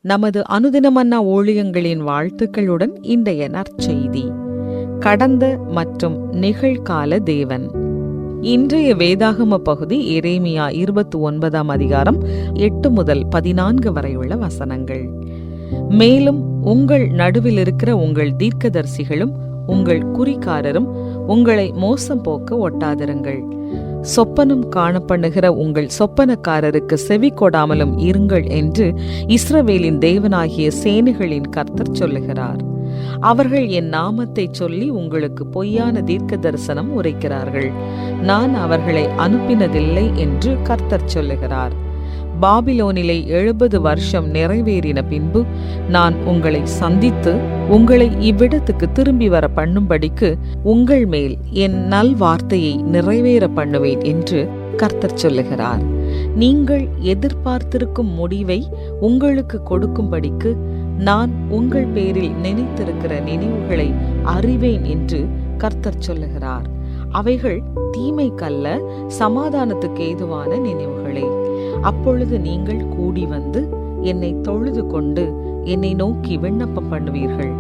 நமது அனுதினமன்னா ஊழியங்களின் வாழ்த்துக்களுடன் இன்றைய நற்செய்தி. கடந்த மற்றும் நிகழ்கால தேவன். இன்றைய வேதாகம பகுதி எரேமியா 29 அதிகாரம் 8 முதல் 14 வரை உள்ள வசனங்கள். மேலும் உங்கள் நடுவில் இருக்கிற உங்கள் தீர்க்கதரிசிகளும் உங்கள் குறிக்காரரும் உங்களை மோசம் போக்க ஒட்டாதிருங்கள். சொப்பனம் காணப்பண்ணுகிற உங்கள் சொப்பனக்காரருக்கு செவி கொடாமலும் இருங்கள் என்று இஸ்ரவேலின் தேவனாகிய சேனைகளின் கர்த்தர் சொல்லுகிறார். அவர்கள் என் நாமத்தை சொல்லி உங்களுக்கு பொய்யான தீர்க்க தரிசனம் உரைக்கிறார்கள். நான் அவர்களை அனுப்பினதில்லை என்று கர்த்தர் சொல்லுகிறார். பாபிலோனிலே 70 வருஷம் நிறைவேறின பின்பு நான் உங்களை சந்தித்து உங்களை இவ்விடத்துக்கு திரும்பி வர பண்ணும்படிக்கு உங்கள் மேல் என் நல்வார்த்தையை நிறைவேற பண்ணுவேன் என்று கர்த்தர் சொல்லுகிறார். நீங்கள் எதிர்பார்த்திருக்கும் முடிவை உங்களுக்கு கொடுக்கும்படிக்கு நான் உங்கள் பேரில் நினைத்திருக்கிற நினைவுகளை அறிவேன் என்று கர்த்தர் சொல்லுகிறார். அவைகள் தீமைக்கல்ல, சமாதானத்துக்கு ஏதுவான நினைவுகளே. அப்பொழுது நீங்கள் கூடி வந்து என்னை தொழுது கொண்டு என்னை நோக்கி விண்ணப்பம் பண்ணுவீர்கள்.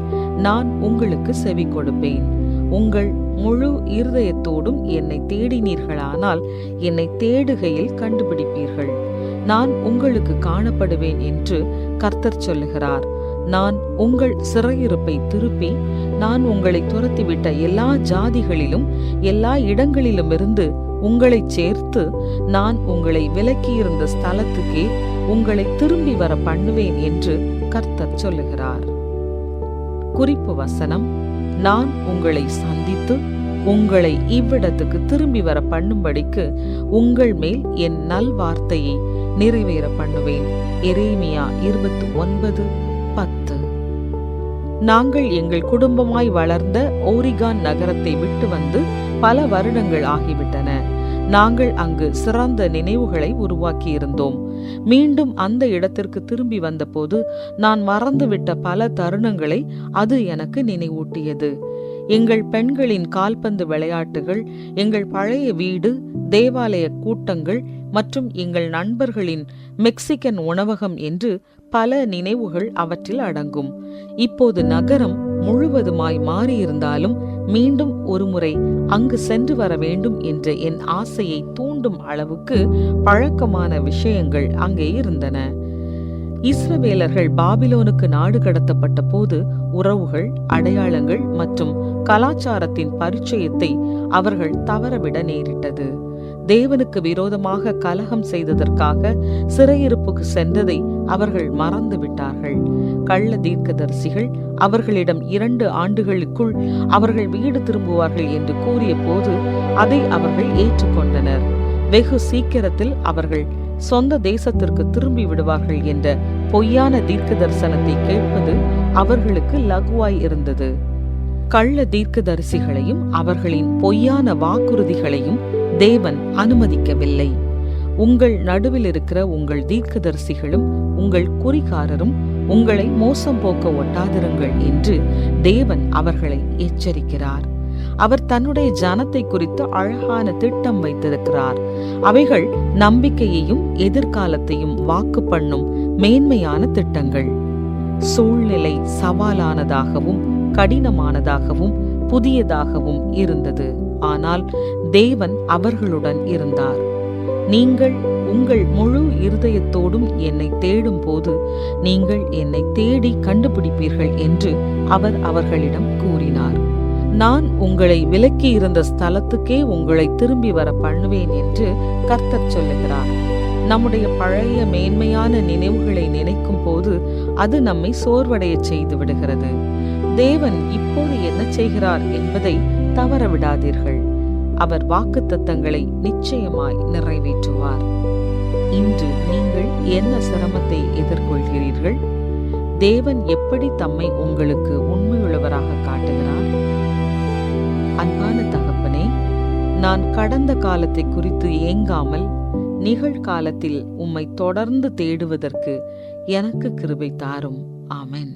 நான் உங்களுக்கு செவி கொடுப்பேன். உங்கள் முழு இருதயத்தோடும் என்னை தேடினீர்களானால் என்னை தேடுகையில் கண்டுபிடிப்பீர்கள். நான் உங்களுக்கு காணப்படுவேன் என்று கர்த்தர் சொல்லுகிறார். நான் உங்கள் சிறையிருப்பை திருப்பி நான் உங்களை துரத்திவிட்ட எல்லா ஜாதிகளிலும் எல்லா இடங்களிலும் இருந்து உங்களை சேர்த்து நான் உங்களை விலக்கியிருந்த ஸ்தலத்துக்கே உங்களை திரும்பி வர பண்ணுவேன் என்று கர்த்தர் சொல்லுகிறார். குறிப்பு வசனம்: நான் உங்களை சந்தித்து உங்களை இவ்விடத்துக்கு திரும்பி வர பண்ணும்படிக்கு உங்கள் மேல் என் நல்வார்த்தையை நிறைவேற பண்ணுவேன். எரேமியா 29:10. நாங்கள் எங்கள் குடும்பமாய் வளர்ந்த ஓரிகான் நகரத்தை விட்டு வந்து பல வருடங்கள் ஆகிவிட்டன. நாங்கள் அங்கு சிறந்த நினைவுகளை உருவாக்கியிருந்தோம். மீண்டும் அந்த இடத்திற்கு திரும்பி வந்தபோது நான் மறந்துவிட்ட பல தருணங்களை அது எனக்கு நினைவூட்டியது. எங்கள் பெண்களின் கால்பந்து விளையாட்டுகள், எங்கள் பழைய வீடு, தேவாலய கூட்டங்கள் மற்றும் எங்கள் நண்பர்களின் மெக்சிகன் உணவகம் என்று பல நினைவுகள் அவற்றில் அடங்கும். இப்போது நகரம் முழுவதுமாய் மாறியிருந்தாலும் மீண்டும் ஒருமுறை அங்கு சென்று வர வேண்டும் என்ற என் ஆசையை தூண்டும் அளவுக்கு பழக்கமான விஷயங்கள் அங்கே இருந்தன. இஸ்ரவேலர்கள் பாபிலோனுக்கு நாடு கடத்தப்பட்ட போது உறவுகள், அடையாளங்கள் மற்றும் கலாச்சாரத்தின் பரிச்சயத்தை அவர்கள் தவறவிட நேரிட்டது. தேவனுக்கு விரோதமாக கலகம் செய்ததற்காக சிறையிருப்புக்கு சென்றதை அவர்கள் மறந்து விட்டார்கள். கள்ள தீர்க்கதரிசிகள் அவர்களிடம் 2 ஆண்டுகளுக்குள் அவர்கள் வீடு திரும்புவார்கள் என்று கூறிய போது அதை அவர்கள் ஏற்றுக்கொண்டனர். வெகு சீக்கிரத்தில் அவர்கள் சொந்த தேசத்திற்கு திரும்பி விடுவார்கள் என்ற பொய்யான தீர்க்க தரிசனத்தை கேட்பது அவர்களுக்கு லகுவாய் இருந்தது. கள்ள தீர்க்கதரிசிகளையும் அவர்களின் பொய்யான வாக்குறுதிகளையும் தேவன் அனுமதிக்கவில்லை. உங்கள் நடுவில் இருக்கிற உங்கள் தீர்க்கதரிசிகளும் உங்கள் குறிகாரரும் உங்களை மோசம் போக்க ஒட்டாதிருங்கள் என்று தேவன் அவர்களை எச்சரிக்கிறார். அவர் தன்னுடைய ஜனத்தை குறித்து அழகான திட்டம் வைத்திருக்கிறார். அவைகள் நம்பிக்கையையும் எதிர்காலத்தையும் வாக்கு பண்ணும் மேன்மையான திட்டங்கள். சூழ்நிலை சவாலானதாகவும் கடினமானதாகவும் புதியதாகவும் இருந்தது. ஆனால் தேவன் அவர்களுடன் இருந்தார். நீங்கள் உங்கள் முழு இருதயத்தோடும் என்னை தேடும் போது நீங்கள் என்னை தேடி கண்டுபிடிப்பீர்கள் என்று அவர் அவர்களிடம் கூறினார். நான் உங்களை விலக்கி இருந்த ஸ்தலத்துக்கே உங்களை திரும்பி வர பண்ணுவேன் என்று கர்த்தர் சொல்லுகிறார். நம்முடைய பழைய மேன்மையான நினைவுகளை நினைக்கும் போது அது நம்மை சோர்வடைய செய்து விடுகிறது. தேவன் இப்போது என்ன செய்கிறார் என்பதை தவற விடாதீர்கள். அவர் வாக்குத்தத்தங்களை நிச்சயமாய் நிறைவேற்றுவார். இன்று நீங்கள் என்ன சிரமத்தை எதிர்கொள்கிறீர்கள்? தேவன் எப்படி தம்மை உங்களுக்கு உண்மையுள்ளவராக காட்டுகிறார்? அன்பான தகப்பனே, நான் கடந்த காலத்தை குறித்து ஏங்காமல் நிகழ்காலத்தில் உம்மை தொடர்ந்து தேடுவதற்கு எனக்கு கிருபை தாரும். ஆமென்.